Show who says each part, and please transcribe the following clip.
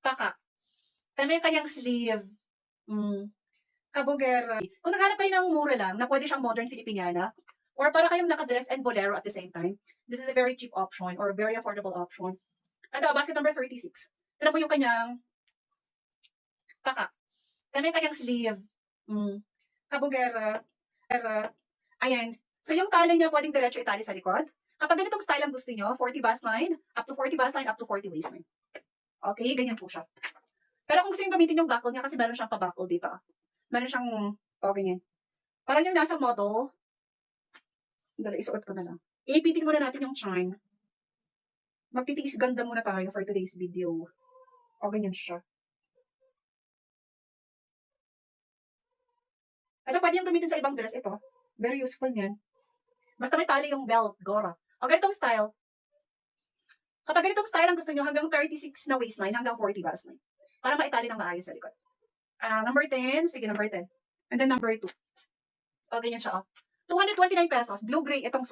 Speaker 1: Paka. Alam mo yung kanyang sleeve. Kabugera. Kung naghanap kayo ng mura lang, na pwede siyang modern Filipiniana, or para kayong nakadress and bolero at the same time, this is a very cheap option or very affordable option. Ito, basket number 36. Ito po yung kanyang paka. Alam mo yung kanyang sleeve. Kabugera. Ayan. So yung tali niya pwedeng diretso itali sa likod. Kapag ganitong style ang gusto nyo, 40 bust line, up to 40 bust line, up to 40 waistline. Okay, ganyan po siya. Pero kung gusto nyo gamitin yung buckle niya, kasi meron siyang pa-buckle dito. Meron siyang, ganyan. Parang yung nasa model. Dala, isuot ko na lang. Iipitin muna natin yung chain. Magtitiis ganda muna tayo for today's video. Ganyan siya. Ito, pwede yung gamitin sa ibang dress ito. Very useful yan. Basta may tali yung belt, gora. Ganitong style. Kapag ganitong style ang gusto nyo, hanggang 36 na waistline, hanggang 40 waistline. Para maitali ng maayos sa likod. Number 10. Sige, number 10. And then number 2. Ganyan siya, 229 pesos. Blue-gray itong